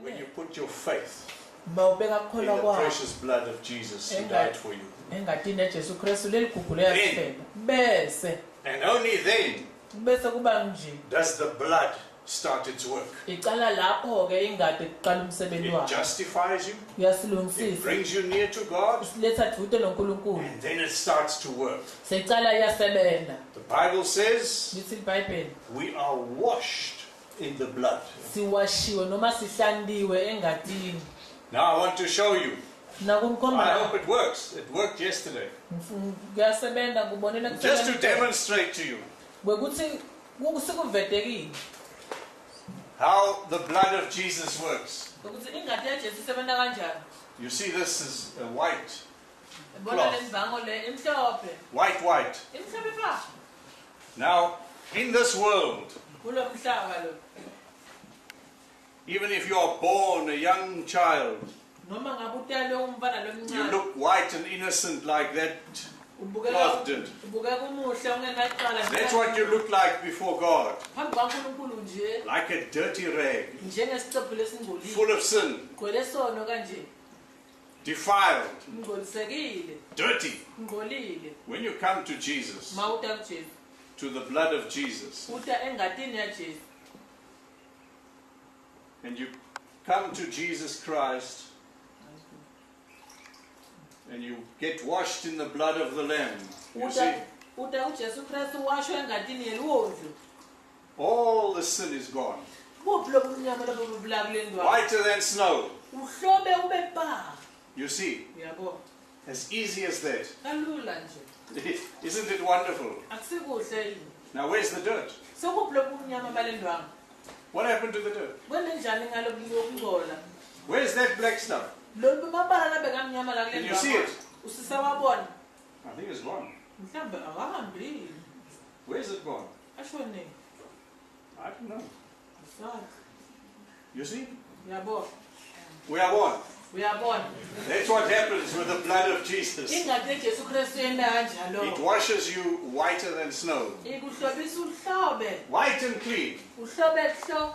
when you put your faith in mawubeka the kukholwa kwakho precious blood of Jesus who died for you. engadini yaJesu Kristu leligugu leyasifela bese And only then bese kuba nje does the blood start its work. iqala lapho ke ingadi iqala umsebenzi It wayo justifies you, it yasilungisisa brings you near to God, siletha dude noNkulunkulu and then it starts to work. seyiqala iyasebenza The Bible says lithi iBhayibheli we are washed in the blood. siwashiwe noma sihlandiwe engadini. Now I want to show you. I nakumkhomba hope it works. It worked yesterday. kuyasebenza kubonela Just to demonstrate to you bekuthi kukuvedekile how the blood of Jesus works. ukuthi ingadi yaJesu isebenza kanjani. You see, this is a white, Bona lembango le emhlophe white. emhlophe pha Now, in this world, kulomhlaba lo even if you are born a young child, noma ngabe utalwe umfana you lomncane look white and innocent like that cloth did. ubukeka umuhle ungenaqala That's what you look like before God. phambi kwaNkulunkulu nje Like a dirty rag, njengesicopho lesingcolile full of sin, gcwele sono kanje defiled, ngolisekile dirty. ngolile When you come to Jesus, mawuta kuJesu to the blood of Jesus, uta engadini yaJesu and you come to Jesus Christ, and you get washed in the blood of the Lamb, you see, uta uJesu Kristu washwe engadini yeliwondlu all the sin is gone. kuphi lobunyama lobubulaka kulendwa Whiter than snow. uhlobe ube pa You see, yabo as easy as that. kalula nje Isn't it wonderful? akusikuhle yini Now where's the dirt? sokuphi lobunyama balendwa What happened to the dirt? kwene njani ngalobungcola Where's that black stuff? lo mabala labe kamnyama la Can you kulendwa see it? usisawabona I think it's gone. mhlambe akahambi Where's it gone? ashone I don't know. usazi You see? yabo We are one. uyabona That's what happens with the blood of Jesus. ingadi yeJesu Kristu yena kanjalo It washes you whiter than snow. ikuhlobisa uhlobe White and clean. uhlobe hlo